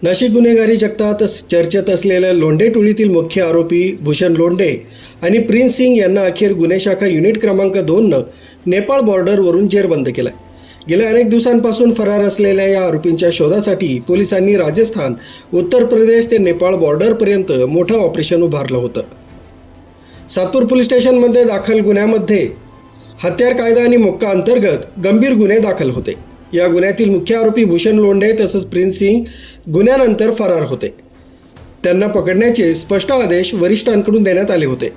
नाशिक गुन्हेगारी जगतात चर्चेत असलेल्या लोंढे टोळीतील मुख्य आरोपी भूषण लोंढे आणि प्रिन्स सिंग यांना अखेर गुन्हे शाखा युनिट क्रमांक 2नं नेपाळ बॉर्डरवरून जेरबंद केलं. गेल्या अनेक दिवसांपासून फरार असलेल्या या आरोपींच्या शोधासाठी पोलिसांनी राजस्थान, उत्तर प्रदेश ते नेपाळ बॉर्डरपर्यंत मोठं ऑपरेशन उभारलं होतं. सातपूर पोलीस स्टेशनमध्ये दाखल गुन्ह्यामध्ये हत्यार कायदा आणि मोक्का अंतर्गत गंभीर गुन्हे दाखल होते. या गुन्ह्यातील मुख्य आरोपी भूषण लोंढे तसंच प्रिन्स सिंग गुन्ह्यानंतर फरार होते. त्यांना पकडण्याचे स्पष्ट आदेश वरिष्ठांकडून देण्यात आले होते.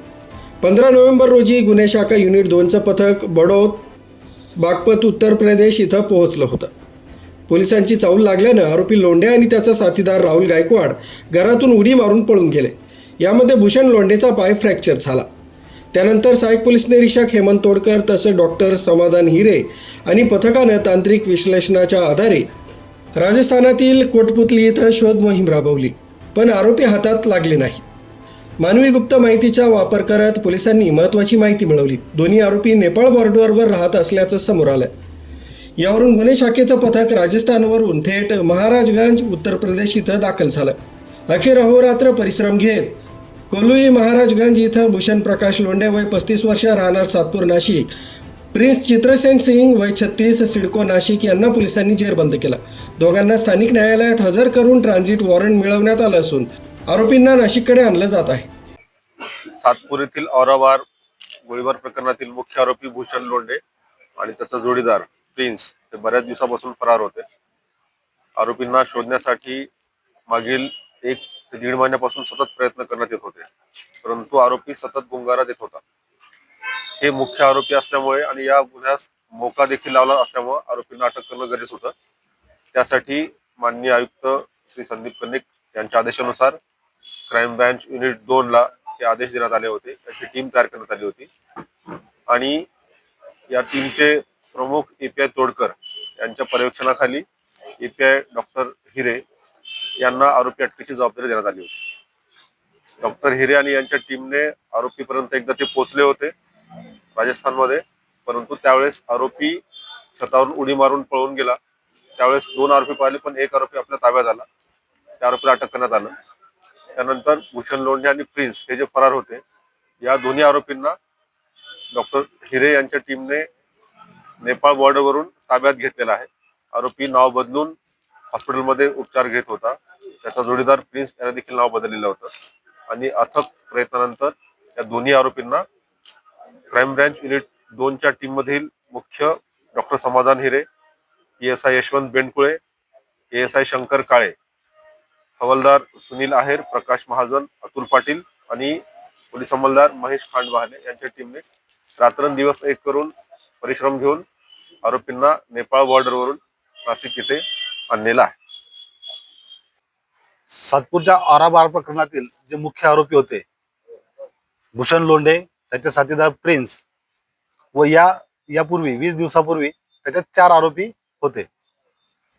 15 नोव्हेंबर रोजी गुन्हे शाखा युनिट 2चं पथक बडौत, बागपत, उत्तर प्रदेश इथं पोहोचलं होतं. पोलिसांची चाऊल लागल्यानं आरोपी लोंढे आणि त्याचा साथीदार राहुल गायकवाड घरातून उडी मारून पळून गेले. यामध्ये भूषण लोंढेचा पाय फ्रॅक्चर झाला. त्यानंतर सहाय्यक पोलीस निरीक्षक हेमंत तोडकर तसंच डॉक्टर समाधान हिरे आणि पथकानं तांत्रिक विश्लेषणाच्या आधारे राजस्थानातील कोटपुतली इथं शोध मोहीम राबवली, पण आरोपी हातात लागले नाही. मानवी गुप्त माहितीचा वापर करत पोलिसांनी महत्त्वाची माहिती मिळवली. दोन्ही आरोपी नेपाळ बॉर्डरवर राहत असल्याचं समोर आलं. यावरून गुन्हे शाखेचं पथक राजस्थानवरून थेट महाराजगंज, उत्तर प्रदेश इथं दाखल झालं. अखेर अहोरात्र परिश्रम घेत कोलुई महाराजगंज इथं भूषण प्रकाश लोंढे वय 35 वर्ष राहणार सातपूर नाशिक, प्रिन्स चित्रसेन सिंग वय 36 सिडको नाशिक यांना पोलिसांनी जेरबंद केलं. दोघांना स्थानिक न्यायालयात हजर करून ट्रान्झिट वॉरंट मिळवण्यात आलं असून आरोपींना नाशिककडे आणलं जात आहे. सातपूर येथील औराबार गोळीबार प्रकरणातील मुख्य आरोपी भूषण लोंढे आणि त्याचा जोडीदार प्रिन्स हे बऱ्याच दिवसापासून फरार होते. आरोपींना शोधण्यासाठी मागील 1 ते 1.5 महिन्यापासून सतत प्रयत्न करण्यात येत होते, परंतु आरोपी सतत गुंगारा देत होता. हे मुख्य आरोपी असल्यामुळे आणि या गुन्ह्यास मोका देखील लावला असल्यामुळे आरोपींना अटक करणं गरजेचं होतं. त्यासाठी माननीय आयुक्त श्री संदीप कन्निक यांच्या आदेशानुसार क्राईम ब्रँच युनिट 2ला हे आदेश देण्यात आले होते. त्याची टीम तयार करण्यात आली होती आणि या टीमचे प्रमुख API तोडकर यांच्या पर्यवेक्षणाखाली API डॉक्टर हिरे यांना आरोपी अटकेची जबाबदारी देण्यात आली होती. डॉक्टर हिरे आणि यांच्या टीमने आरोपीपर्यंत एकदा ते पोहोचले होते राजस्थानमध्ये, परंतु त्यावेळेस आरोपी छतावरून उडी मारून पळून गेला. त्यावेळेस 2 आरोपी पाहिले, पण 1 आरोपी आपल्या ताब्यात आला. त्या आरोपीला अटक करण्यात आलं. त्यानंतर भूषण लोंढे आणि प्रिन्स हे जे फरार होते, या दोन्ही आरोपींना डॉक्टर हिरे यांच्या टीमने नेपाळ बॉर्डरवरून ताब्यात घेतलेला आहे. आरोपी नाव बदलून हॉस्पिटलमध्ये उपचार घेत होता. त्याचा जोडीदार प्रिन्स याने देखील नाव बदललेलं होतं आणि अथक प्रयत्नानंतर या दोन्ही आरोपींना क्राईम ब्रँच युनिट 2च्या टीम मधील मुख्य डॉक्टर समाधान हिरे, PSI यशवंत बेंडकुळे, ASI शंकर काळे, हवालदार सुनील आहेर, प्रकाश महाजन, अतुल पाटील आणि पोलीस अंमलदार महेश खांडबहाने यांच्या टीमने रात्रंदिवस एक करून परिश्रम घेऊन आरोपींना नेपाळ बॉर्डरवरून नाशिक येथे आणलेला आहे. सातपूरच्या औराबार प्रकरणातील जे मुख्य आरोपी होते भूषण लोंढे, त्याचे साथीदार प्रिन्स व यापूर्वी 20 दिवसापूर्वी त्याच्यात 4 आरोपी होते.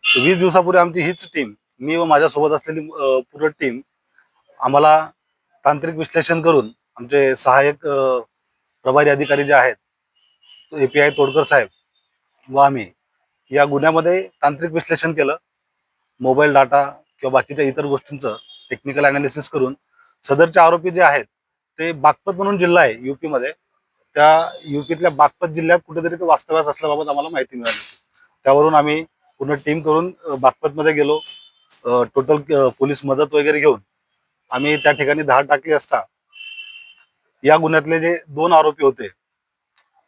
20 दिवसापूर्वी आमची हीच टीम, मी व माझ्यासोबत असलेली पूर्ण टीम, आम्हाला तांत्रिक विश्लेषण करून आमचे सहाय्यक प्रभारी अधिकारी जे आहेत API तोडकर साहेब व आम्ही या गुन्ह्यामध्ये तांत्रिक विश्लेषण केलं. मोबाईल डाटा किंवा बाकीच्या इतर गोष्टींचं टेक्निकल अनालिसिस करून सदरचे आरोपी जे आहेत ते बागपत म्हणून जिल्हा आहे UP मध्ये, त्या UPतल्या बागपत जिल्ह्यात कुठेतरी ते वास्तव्यास असल्याबाबत आम्हाला माहिती मिळाली. त्यावरून आम्ही पूर्ण टीम करून बागपतमध्ये गेलो. टोटल पोलीस मदत वगैरे घेऊन आम्ही त्या ठिकाणी धाड टाकली असता या गुन्ह्यातले जे 2 आरोपी होते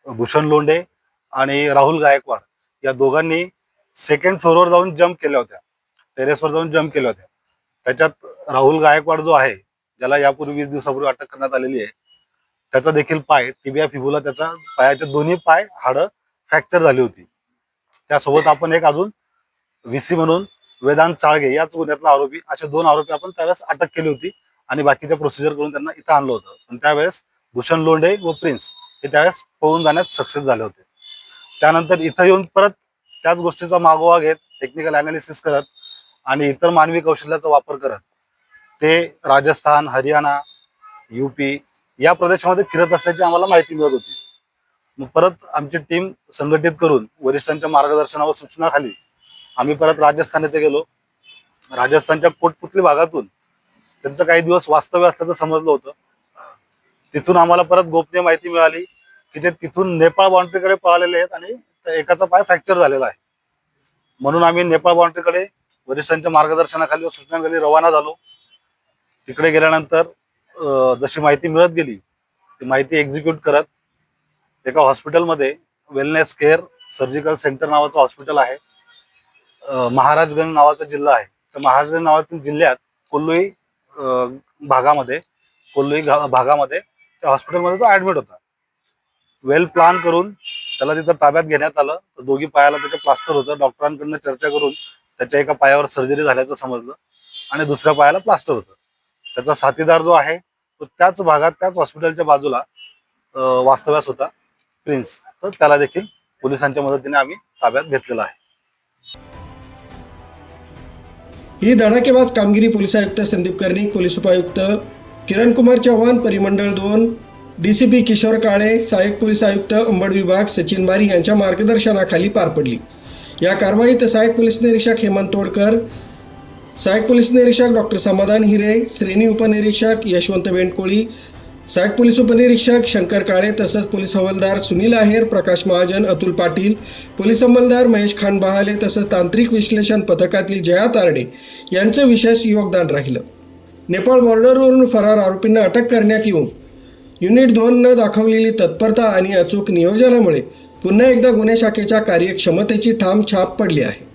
भूषण लोंढे आणि राहुल गायकवाड, या दोघांनी 2nd फ्लोअरवर जाऊन जम्प केल्या होत्या, टेरेसवर जाऊन जम्प केल्या होत्या. त्याच्यात राहुल गायकवाड जो आहे, ज्याला यापूर्वी 20 दिवसापूर्वी अटक करण्यात आलेली आहे, त्याचा देखील पाय टिबिया फिबुला, त्याचा पायाचे दोन्ही पाय हाडं फ्रॅक्चर झाली होती. त्यासोबत आपण एक अजून VC म्हणून वेदांत चाळगे याच गुन्ह्यातला आरोपी, असे 2 आरोपी आपण त्यावेळेस अटक केली होती आणि बाकीच्या प्रोसिजर करून त्यांना इथं आणलं होतं. पण त्यावेळेस भूषण लोंढे व प्रिन्स हे त्यावेळेस पळून जाण्यात सक्सेस झाले होते. त्यानंतर इथं येऊन परत त्याच गोष्टीचा मागोवा घेत, टेक्निकल अनालिसिस करत आणि इतर मानवी कौशल्याचा वापर करत ते राजस्थान, हरियाणा, UP या प्रदेशामध्ये फिरत असल्याची आम्हाला माहिती मिळत होती. मग परत आमची टीम संघटित करून वरिष्ठांच्या मार्गदर्शनावर सूचनाखाली आम्ही परत राजस्थान येथे गेलो. राजस्थानच्या कोटपुतली भागातून त्यांचं काही दिवस वास्तव्य असल्याचं समजलं होतं. तिथून आम्हाला परत गोपनीय माहिती मिळाली की ते तिथून नेपाळ बाउंड्रीकडे पळालेले आहेत आणि त्या एकाचा पाय फ्रॅक्चर झालेला आहे. म्हणून आम्ही नेपाळ बाउंड्रीकडे वरिष्ठांच्या मार्गदर्शनाखाली व सूचनाखाली रवाना झालो. तिकडे गेल्यानंतर जशी माहिती मिळत गेली ती माहिती एक्झिक्यूट करत एका हॉस्पिटलमध्ये वेलनेस केअर सर्जिकल सेंटर नावाचं हॉस्पिटल आहे, महाराजगंज नावाचा जिल्हा आहे, त्या महाराजगंज नावातील जिल्ह्यात कोल्लोई भागामध्ये त्या हॉस्पिटलमध्ये तो ऍडमिट होता. वेल प्लॅन करून त्याला तिथं ताब्यात घेण्यात आलं. तर दोघी पायाला त्याचं प्लास्टर होतं. डॉक्टरांकडनं चर्चा करून त्याच्या एका पायावर सर्जरी झाल्याचं समजलं आणि दुसऱ्या पायाला प्लास्टर होतं. त्याचा साथीदार जो आहे तो त्याच भागात त्याच हॉस्पिटलच्या बाजूला वास्तव्यास होता, प्रिन्स. तर त्याला देखील पोलिसांच्या मदतीने आम्ही ताब्यात घेतलेला आहे. ही धडाकेबाज कामगिरी पोलीस आयुक्त संदीप कर्णिक, पोलीस उपायुक्त किरण कुमार चव्हाण, परिमंडळ 2, DCP किशोर काळे, सहाय्यक पोलीस आयुक्त अंबड विभाग सचिन बारी यांच्या मार्गदर्शनाखाली पार पडली. या कारवाईत सहाय्यक पोलीस निरीक्षक हेमंत तोडकर, सहाय्यक पोलीस निरीक्षक डॉक्टर समाधान हिरे, श्रेणी उपनिरीक्षक यशवंत वेंटकोळी, सहाय्यक पोलीस उपनिरीक्षक शंकर काळे तसंच पोलीस हवालदार सुनील आहेर, प्रकाश महाजन, अतुल पाटील, पोलीस अंमलदार महेश खान बहाले तसंच तांत्रिक विश्लेषण पथकातील जया तारडे यांचं विशेष योगदान राहिलं. नेपाळ बॉर्डरवरून फरार आरोपींना अटक करण्यात येऊन युनिट 2नं दाखवलेली तत्परता आणि अचूक नियोजनामुळे पुन्हा एकदा गुन्हे शाखेच्या कार्यक्षमतेची ठाम छाप पडली आहे.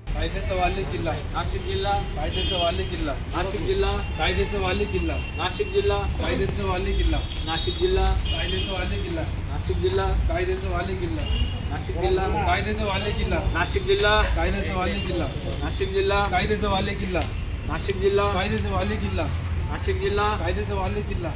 कायद्याचा वाले किल्ला नाशिक जिल्हा, कायद्याचा वाले किल्ला नाशिक जिल्हा, कायद्याचा वाले किल्ला नाशिक जिल्हा, कायद्याचा वाले किल्ला नाशिक जिल्हा, कायद्याचा वाले किल्ला नाशिक जिल्हा, कायद्याचा वाले किल्ला नाशिक जिल्हा, कायद्याचा वाले किल्ला नाशिक जिल्हा, कायद्याचा वाले किल्ला नाशिक जिल्हा, कायद्याचा वाले किल्ला नाशिक जिल्हा, कायद्याचा वाले किल्ला नाशिक जिल्हा, कायद्याचा वाले किल्ला.